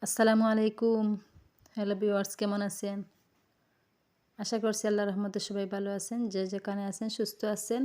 আসসালামু আলাইকুম। Hello viewers, কেমন আছেন? আশা করছি আল্লাহর রহমতে সবাই ভালো আছেন। যে যেখানে আছেন সুস্থ আছেন।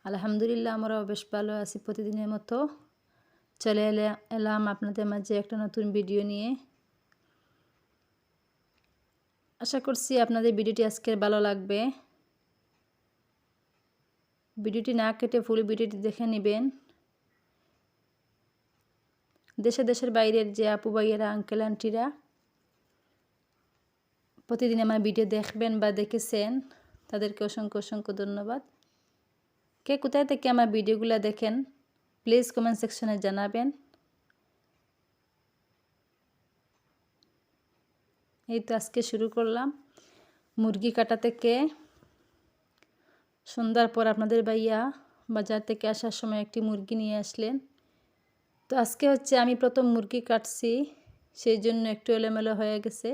আলহামদুলিল্লাহ আমরাও বেশ ভালো আছি প্রতিদিনের মতো। চলে এলাম আপনাদের মাঝে একটা নতুন ভিডিও নিয়ে। আশা করছি আপনাদের ভিডিওটি আজকের ভালো লাগবে। ভিডিওটি না কেটে ফুল ভিডিওটি দেখে নেবেন। দেশের বাইরের যে আপু ভাইয়েরা, আঙ্কেল আন্টিরা প্রতিদিন আমার ভিডিও দেখবেন বা দেখেছেন, তাদেরকে অসংখ্য ধন্যবাদ। কে কোথায় থেকে আমার ভিডিওগুলো দেখেন প্লিজ কমেন্ট সেকশনে জানাবেন। এই তো আজকে শুরু করলাম মুরগি কাটা থেকে। সন্ধ্যার পর আপনাদের ভাইয়া বাজার থেকে আসার সময় একটি মুরগি নিয়ে আসলেন। তো আজকে হচ্ছে আমি প্রথম মুরগি কাটছি, সেই জন্য একটু এলোমেলো হয়ে গেছে।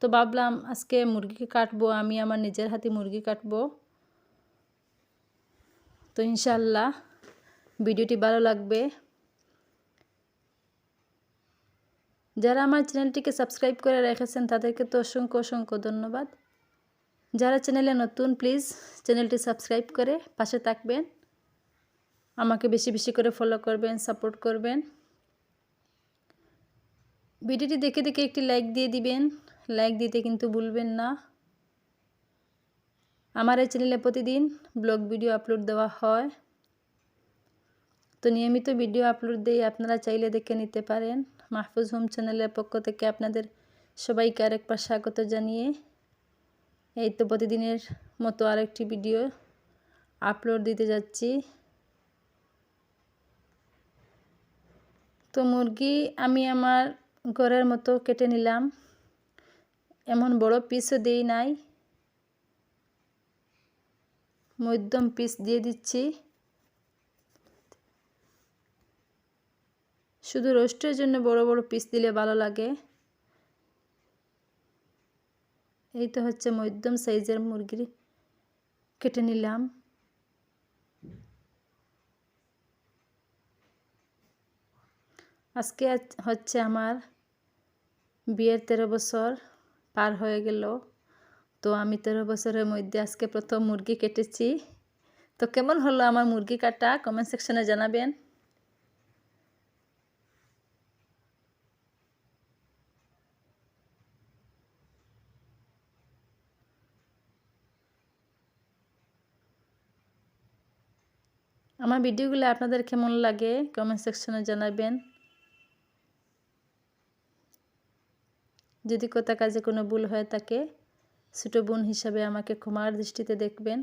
তো ভাবলাম আজকে মুরগি কাটবো, আমি আমার নিজের হাতে মুরগি কাটবো। তো ইনশাল্লাহ ভিডিওটি ভালো লাগবে। যারা আমার চ্যানেলটিকে সাবস্ক্রাইব করে রেখেছেন তাদেরকে তো অসংখ্য ধন্যবাদ। যারা চ্যানেলে নতুন প্লিজ চ্যানেলটি সাবস্ক্রাইব করে পাশে থাকবেন। আমাকে বেশি করে ফলো করবেন, সাপোর্ট করবেন। ভিডিওটি দেখে একটি লাইক দিয়ে দিবেন। লাইক দিতে কিন্তু ভুলবেন না। আমার এই চ্যানেলে প্রতিদিন ব্লগ ভিডিও আপলোড দেওয়া হয়। তো নিয়মিত ভিডিও আপলোড দিয়ে আপনারা চাইলে দেখে নিতে পারেন। মাহফুজ হোম চ্যানেলের পক্ষ থেকে আপনাদের সবাইকে আরেকবার স্বাগত জানিয়ে এই তো প্রতিদিনের মতো আরেকটি ভিডিও আপলোড দিতে যাচ্ছি। তো মুরগি আমি আমার ঘরের মতো কেটে নিলাম। এমন বড় পিসও দেই নাই, মধ্যম পিস দিয়ে দিচ্ছি। শুধু রোস্টের জন্য বড় পিস দিলে ভালো লাগে। এই তো হচ্ছে মধ্যম সাইজের মুরগি কেটে নিলাম। আজকে হচ্ছে আমার বিয়ের 13 বছর পার হয়ে গেল। তো আমি 13 বছরের মধ্যে আজকে প্রথম মুরগি কেটেছি। তো কেমন হলো আমার মুরগি কাটা কমেন্ট সেকশনে জানাবেন। আমার ভিডিওগুলো আপনাদের কেমন লাগে কমেন্ট সেকশনে জানাবেন। যদি কোথা কাজে কোনো ভুল হয়ে থাকে ছোটো বোন হিসাবে আমাকে ক্ষমার দৃষ্টিতে দেখবেন।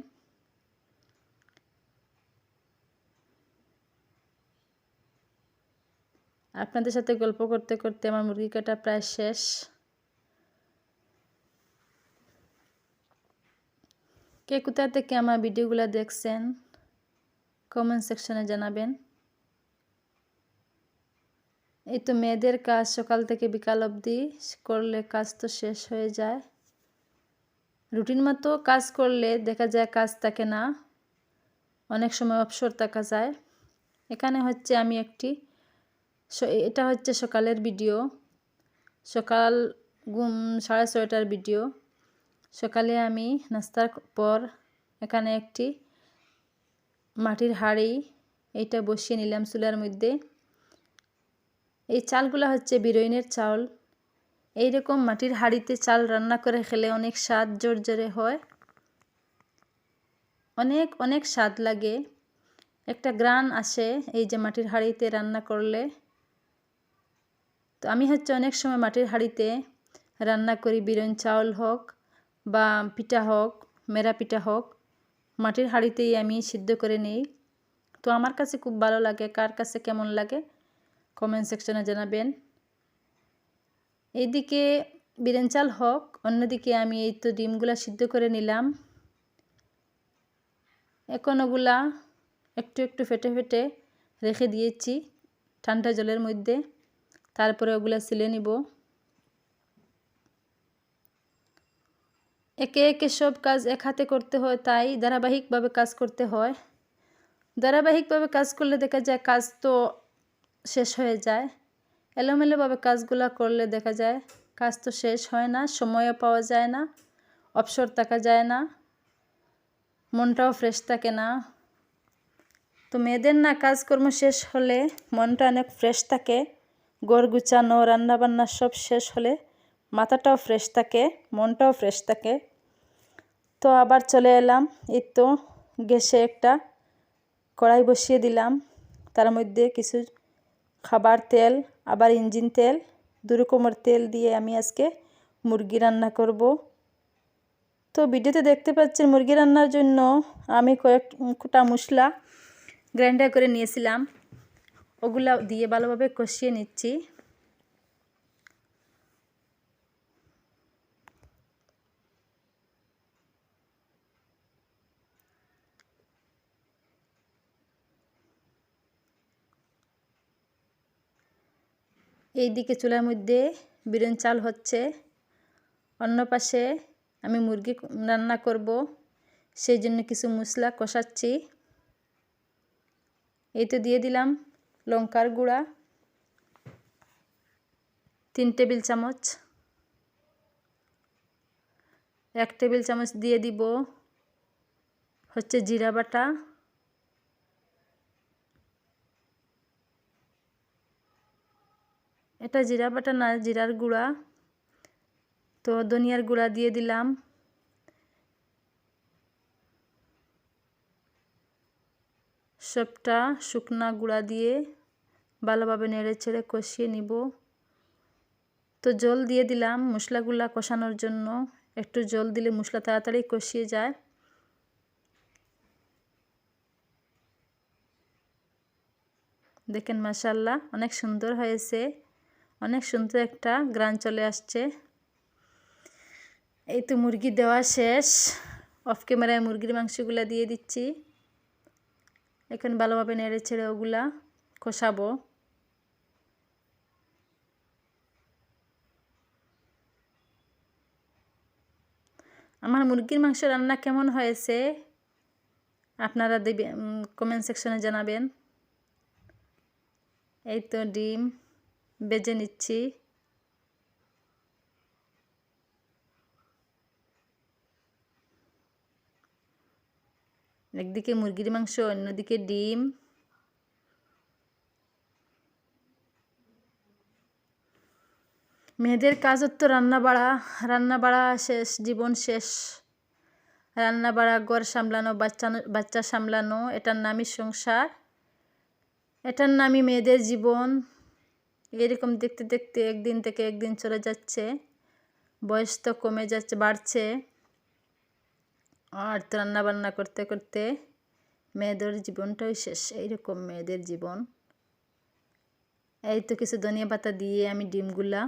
আপনাদের সাথে গল্প করতে করতে আমার মুরগি কাটা প্রায় শেষ। কে কোথা থেকে আমার ভিডিওগুলো দেখছেন কমেন্ট সেকশনে জানাবেন। এই তো মেয়েদের কাজ সকাল থেকে বিকাল অবধি করলে কাজ তো শেষ হয়ে যায়। রুটিন মতো কাজ করলে দেখা যায় কাজ থাকে না, অনেক সময় অবসর থাকা যায়। এখানে হচ্ছে আমি এটা হচ্ছে সকালের ভিডিও, সকাল 6:30টার ভিডিও। সকালে আমি নাস্তার পর এখানে একটি মাটির হাঁড়ি এইটা বসিয়ে নিলাম চুলার মধ্যে। এই চালগুলো হচ্ছে বিরইনের চাউল। এইরকম মাটির হাঁড়িতে চাল রান্না করে খেলে অনেক স্বাদ জোরজোরে হয়, অনেক স্বাদ লাগে, একটা গ্রান আসে এই যে মাটির হাঁড়িতে রান্না করলে। তো আমি হচ্ছে অনেক সময় মাটির হাঁড়িতে রান্না করি, বিরইন চাউল হোক বা পিঠা হোক, মেরা পিঠা হোক, মাটির হাঁড়িতেই আমি সিদ্ধ করে নিই। তো আমার কাছে খুব ভালো লাগে, কার কাছে কেমন লাগে কমেন্ট সেকশনে জানাবেন। এইদিকে বিরিয়ানি চাল হোক, অন্যদিকে আমি এই তো ডিমগুলা সিদ্ধ করে নিলাম। এখন ওগুলা একটু ফেটে রেখে দিয়েছি ঠান্ডা জলের মধ্যে, তারপরে ওগুলা ছিলে নিব। একে সব কাজ এক হাতে করতে হয়, তাই ধারাবাহিকভাবে কাজ করতে হয়। ধারাবাহিকভাবে কাজ করলে দেখা যায় কাজ তো শেষ হয়ে যায়। এলোমেলোভাবে কাজগুলো করলে দেখা যায় কাজ তো শেষ হয় না, সময়ও পাওয়া যায় না, অবসর থাকা যায় না, মনটাও ফ্রেশ থাকে না। তো মেয়েদের না কাজকর্ম শেষ হলে মনটা অনেক ফ্রেশ থাকে, ঘর গুছানো রান্নাবান্না সব শেষ হলে মাথাটাও ফ্রেশ থাকে, মনটাও ফ্রেশ থাকে। তো আবার চলে এলাম, এই তো গ্যাসে একটা কড়াই বসিয়ে দিলাম, তার মধ্যে কিছু খাবার তেল আবার ইঞ্জিন তেল 2 রকমের তেল দিয়ে আমি আজকে মুরগি রান্না করব। তো ভিডিওতে দেখতে পাচ্ছেন মুরগি রান্নার জন্য আমি কয়েকটা মশলা গ্রাইন্ডার করে নিয়েছিলাম, ওগুলা দিয়ে ভালোভাবে কষিয়ে নিচ্ছি। এইদিকে চুলার মধ্যে বিরিয়ানি চাল হচ্ছে, অন্য পাশে আমি মুরগি রান্না করব, সেই জন্য কিছু মশলা কষাচ্ছি। এই তো দিয়ে দিলাম লঙ্কার গুঁড়া 3 টেবিল চামচ, 1 টেবিল চামচ দিয়ে দিব হচ্ছে জিরা বাটা, এটা জিরা বাটা না, জিরার গুঁড়া। তো ধনিয়ার গুঁড়া দিয়ে দিলাম, সবটা শুকনা গুঁড়া দিয়ে ভালোভাবে নেড়ে ছেড়ে কষিয়ে নিব। তো জল দিয়ে দিলাম মশলাগুলা কষানোর জন্য, একটু জল দিলে মশলা তাড়াতাড়ি কষিয়ে যায়। দেখেন মাশাআল্লাহ অনেক সুন্দর হয়েছে, অনেক সুন্দর একটা গ্রান চলে আসছে। এই তো মুরগি দেওয়া শেষ, অফ ক্যামেরায় মুরগির মাংসগুলা দিয়ে দিচ্ছি। এখন ভালোভাবে নেড়ে ছেড়ে ওগুলা কষাবো। আমার মুরগির মাংস রান্না কেমন হয়েছে আপনারা কমেন্ট সেকশনে জানাবেন। এই তো ডিম ভেজে নিচ্ছি। একদিকে মুরগির মাংস, অন্যদিকে ডিম। মেয়েদের কাজ তো রান্না বাড়া শেষ, জীবন শেষ। রান্না বাড়া, ঘর সামলানো, বাচ্চা সামলানো, এটার নামই সংসার, এটার নামই মেয়েদের জীবন। এরকম দেখতে দেখতে একদিন থেকে একদিন চলে যাচ্ছে, বয়স তো কমে যাচ্ছে, বাড়ছে। আর তো রান্না বান্না করতে করতে মেয়েদের জীবনটাই শেষ, এইরকম মেয়েদের জীবন। এই তো কিছু ধনিয়া পাতা দিয়ে আমি ডিমগুলা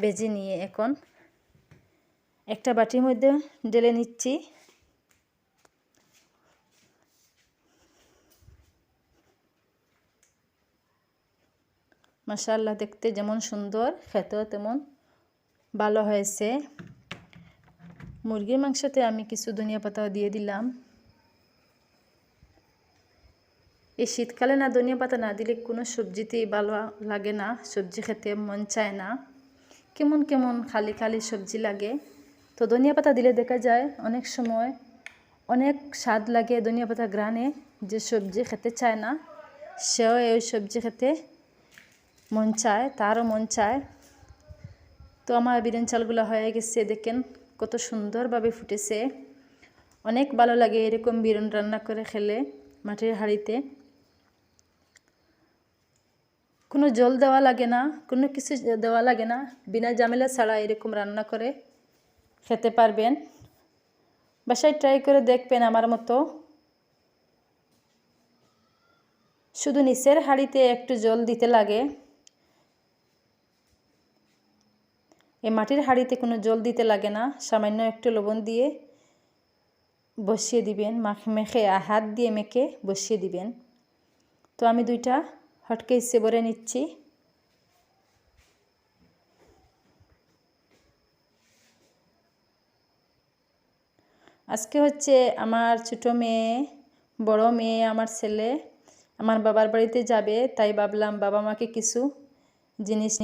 ভেজে নিয়ে এখন একটা বাটির মধ্যে ঢেলে নিচ্ছি। মাশাআল্লাহ দেখতে যেমন সুন্দর, খেতেও তেমন ভালো হয়েছে। মুরগির মাংসতে আমি কিছু ধনিয়া পাতাও দিয়ে দিলাম। এই শীতকালে না ধনিয়া পাতা না দিলে কোনো সবজিতেই ভালো লাগে না, সবজি খেতে মন চায় না, কেমন কেমন খালি খালি সবজি লাগে। তো ধনিয়া পাতা দিলে দেখা যায় অনেক সময় অনেক স্বাদ লাগে ধনিয়া পাতা ঘ্রাণে, যে সবজি খেতে চায় না সেও এই সবজি খেতে মন চায়, তারও মন চায়। তো আমার বিরিয়ানি চালগুলো হয়ে গেছে, দেখেন কত সুন্দরভাবে ফুটেছে। অনেক ভালো লাগে এরকম বিরিয়ানি রান্না করে খেলে মাটির হাঁড়িতে। কোনো জল দেওয়া লাগে না, কোনো কিছু দেওয়া লাগে না, বিনা ঝামেলা ছাড়া এরকম রান্না করে খেতে পারবেন। বাসায় ট্রাই করে দেখবেন আমার মতো। শুধু নিচের হাঁড়িতে একটু জল দিতে লাগে, এই মাটির হাঁড়িতে কোনো জল দিতে লাগে না, সামান্য একটু লবণ দিয়ে বসিয়ে দিবেন, মেখে হাত দিয়ে মেখে বসিয়ে দিবেন। তো আমি 2টা হটকেসে ভরে নিচ্ছি। আজকে হচ্ছে আমার ছোট মেয়ে, বড় মেয়ে, আমার ছেলে আমার বাবার বাড়িতে যাবে, তাই ভাবলাম বাবা মাকে কিছু জিনিস